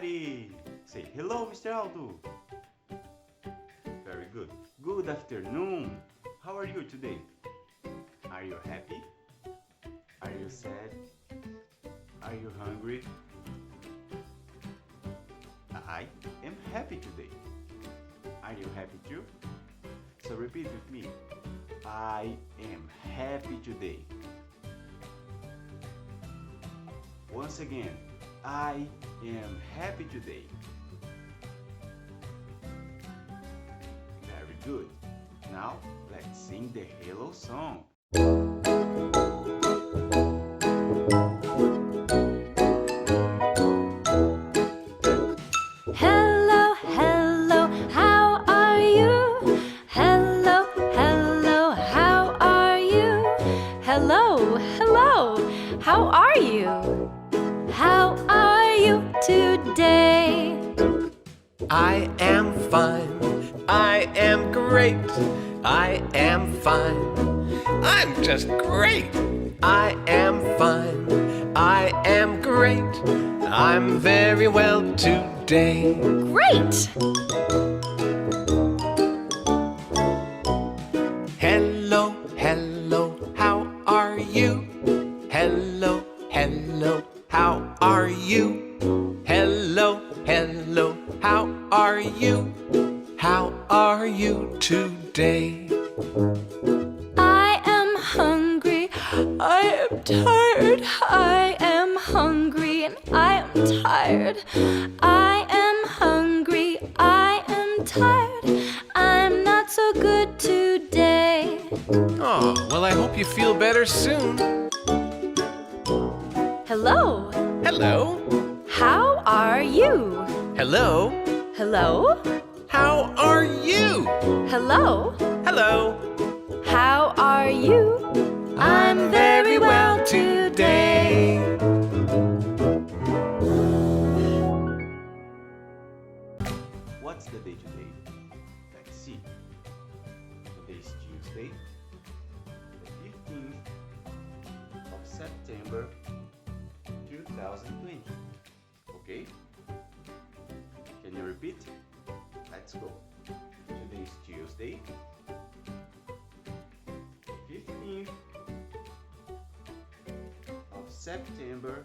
everybody! Say hello, Mr. Aldo. Very good. Good afternoon. How are you today? Are you happy? Are you sad? Are you hungry? I am happy today. Are you happy too? So repeat with me. I am happy today. Once again, I am happy today. Very good. Now let's sing the hello song. Hello, hello, how are you? Hello, hello, how are you? Hello, hello, how are you? How are you today? I am fine. I am great. I am fine. I'm just great. I am fine. I am great. I'm very well today. Great! Hello, hello, how are you? Hello, hello, how are you? Hello, hello, how are you? How are you today? I am hungry, I am tired. I am hungry and I am tired. I am hungry, I am tired. I'm not so good today. Oh, well, I hope you feel better soon. Hello, Hello. how are you? Hello. Hello, How are you? hello, Hello. how are you? I'm very well today. What's the day today? Let's see. Today is Tuesday, the 15th of September 2020. Okay? Can you repeat? Let's go. Today is Tuesday, the 15th of September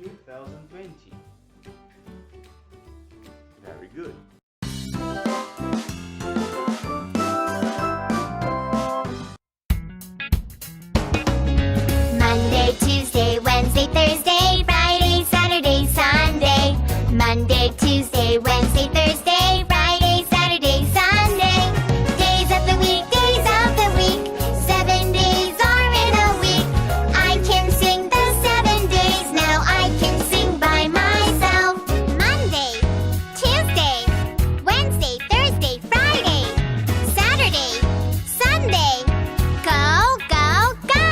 2020. Very good. Monday, Tuesday, Wednesday, Thursday, Friday, Saturday, Sunday. Monday, Tuesday, Wednesday, Thursday, Friday, Saturday, Sunday. Days of the week, days of the week. 7 days are in a week. I can sing the 7 days. Now I can sing by myself. Monday, Tuesday, Wednesday, Thursday, Friday, Saturday, Sunday. Go, go, go!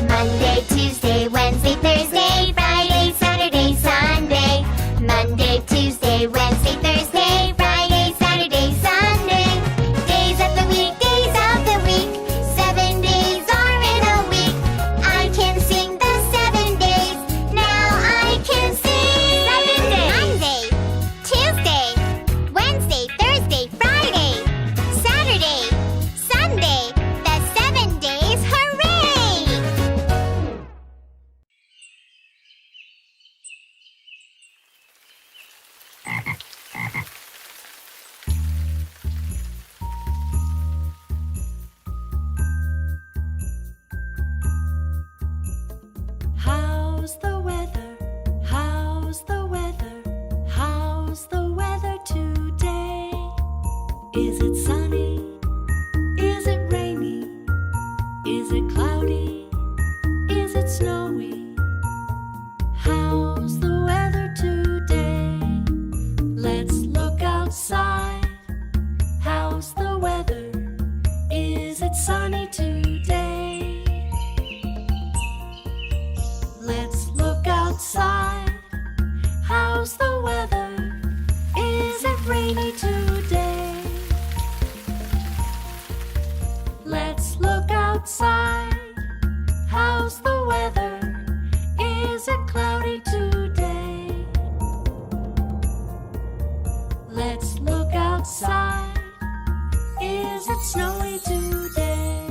Monday, Tuesday, Wednesday, Thursday, Friday, Saturday, Sunday. Monday, Tuesday, Wednesday, Thursday, Friday, Saturday, Sunday. Days of the week, days of the week. 7 days are in a week. I can sing the 7 days. Now I can sing 7 days. Monday, Tuesday, Wednesday, Thursday, Friday, Saturday, Sunday. The 7 days, hooray! How's the weather? How's the weather? How's the weather today? Is it sunny? Is it rainy? Is it cloudy? Is it snowy? How's the weather today? Let's look outside. How's the weather? Is it sunny today? Let's look outside. How's the weather? Is it rainy today? Let's look outside. How's the weather? Is it cloudy today? Let's look outside. Is it snowy today?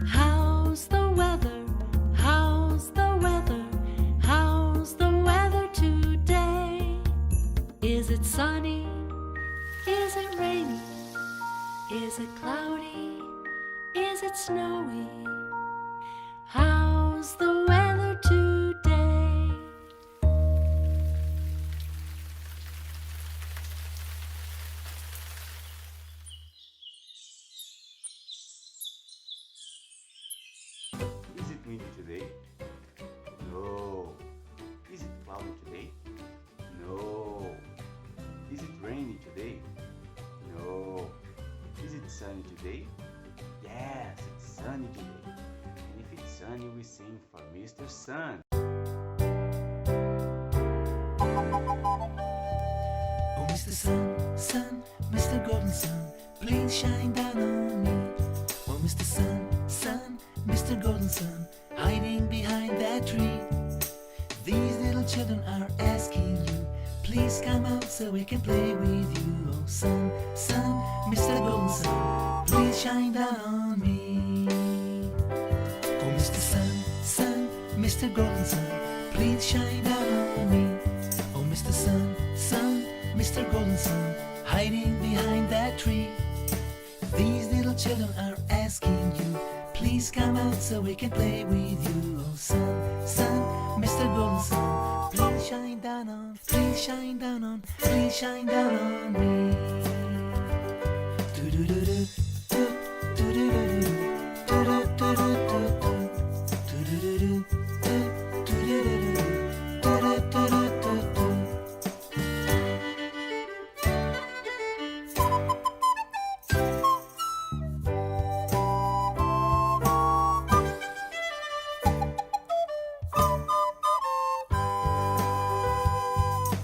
How's the weather? How's the weather? How's the weather today? Is it sunny? Is it rainy? Is it cloudy? Is it snowy? How's the weather today? Is it windy today? No. Is it cloudy today? No. Is it rainy today? No. Is it sunny today? Yes, it's sunny today. And if it's sunny, we sing for Mr. Sun. Oh, Mr. Sun, Sun, Mr. Golden Sun, please shine down on me. Oh, Mr. Sun, Sun, Mr. Golden Sun, hiding behind that tree. These little children are asking you, please come out so we can play with you. Oh, Sun, Sun, Mr. Golden Sun, please shine down on me. Oh, Mr. Sun, Sun, Mr. Golden Sun, please shine down on me. Oh, Mr. Sun, Sun, Mr. Golden Sun, hiding behind that tree. These little children are asking you, please come out so we can play with you. Oh, Sun, Sun, Mr. Golden Sun, please shine down on, please shine down on, please shine down on me. Do-do-do-do, do-do-do-do, do-do-do-do-do, do-do-do-do, do-do-do-do, do-do-do-do-do.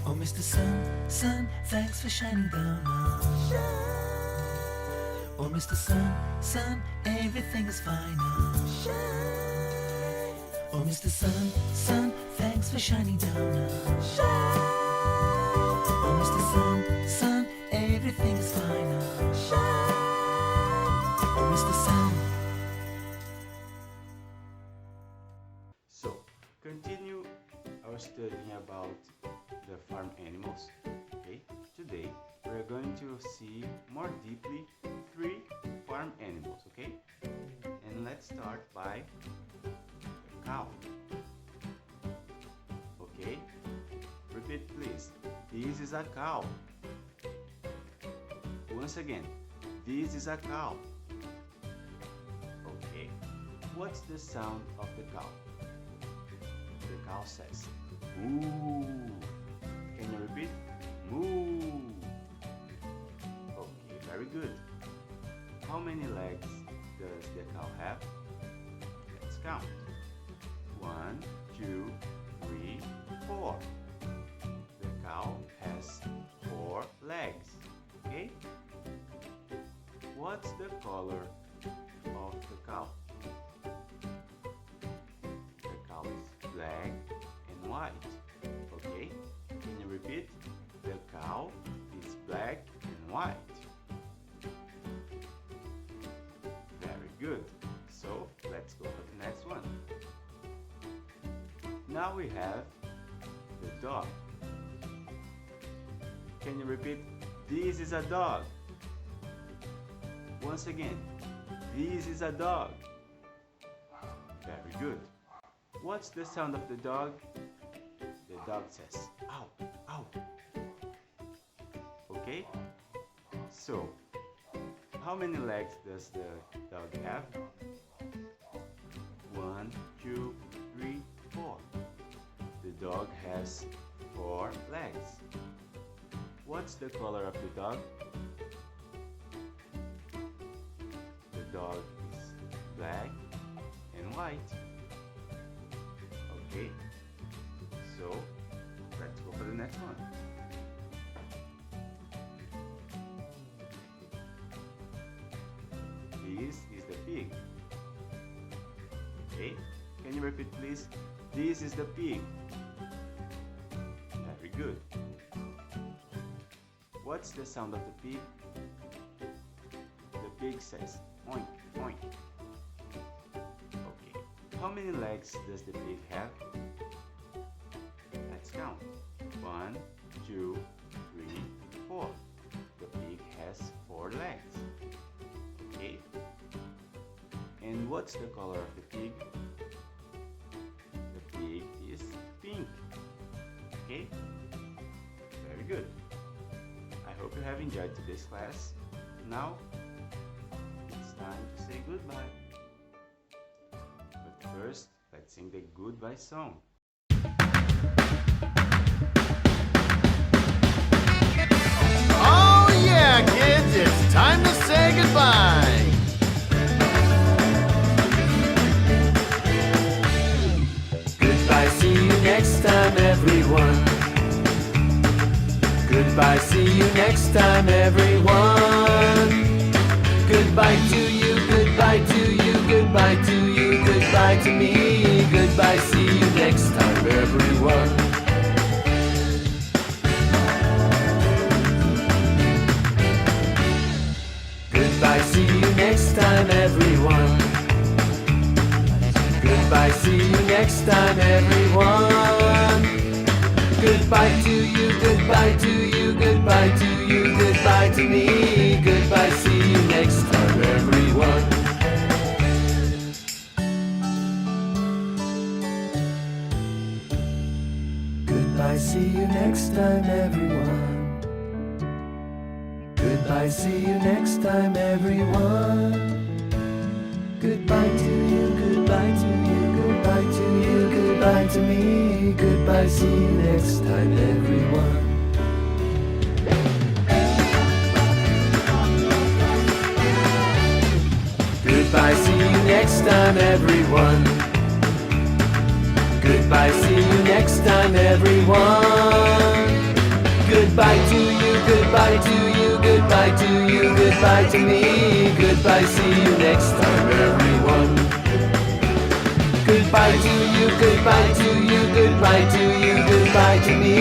Oh, Mr. Sun, Sun, thanks for shining down on me. Oh, Mr. Sun, Sun, everything is fine now. Oh, Mr. Sun, Sun, thanks for shining down now. Oh, Mr. Sun, Sun, everything is fine now. Oh, Mr. Sun. So, continue our studying about the farm animals. Okay, today we're going to see more deeply 3 farm animals. Okay, and let's start by the cow. Okay, repeat please. This is a cow. Once again, this is a cow. Okay, what's the sound of the cow? The cow says, moo. Can you repeat? Moo. Okay, very good. How many legs does the cow have? Let's count. 1, 2, 3, 4. The cow has 4 legs. Okay? What's the color of the cow? The cow is black and white. Okay? Can you repeat? The cow is black and white. Very good. So let's go for the next one. Now we have the dog. Can you repeat? This is a dog. Once again, this is a dog. Very good. What's the sound of the dog? The dog says, ow, ow. Okay? So, how many legs does the dog have? 1, 2, 3, 4. The dog has 4 legs. What's the color of the dog? The dog is black and white. Okay, so let's go for the next one. This is the pig. Okay, can you repeat please? This is the pig. Very good. What's the sound of the pig? The pig says oink, oink. Okay, how many legs does the pig have? Let's count. 1, 2, 3, 4. The pig has 4 legs. Okay. And what's the color of the pig? The pig is pink. Okay? Very good. I hope you have enjoyed today's class. Now, it's time to say goodbye. But first, let's sing the goodbye song. Oh yeah, kids, it's time to say goodbye. Goodbye, see you next time, everyone. Goodbye, see you next time, everyone. Goodbye to you, goodbye to you, goodbye to you, goodbye to me. Goodbye, see you next time, everyone. Goodbye, see you next time, everyone. Goodbye, see you next time, everyone. Goodbye to you, goodbye to you, goodbye to you, goodbye to me. Goodbye, see you next time, everyone. Goodbye, see you next time, everyone. Goodbye, see you next time, everyone. Goodbye to you, goodbye to you, goodbye to you, goodbye to me. Goodbye, see you next time, everyone. Goodbye, see you next time, everyone. Goodbye, see you next time, everyone. Goodbye to you, goodbye to you, goodbye to you, goodbye to me. Goodbye, see you next time, everyone. Goodbye to you, goodbye to you, goodbye to you, goodbye to me.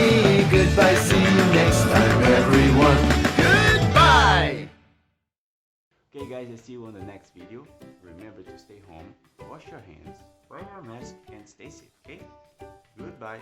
Goodbye, see you next time, everyone. Goodbye. Okay guys, I'll see you on the next video. Remember to stay home, wash your hands, wear your mask, and stay safe, okay? Goodbye.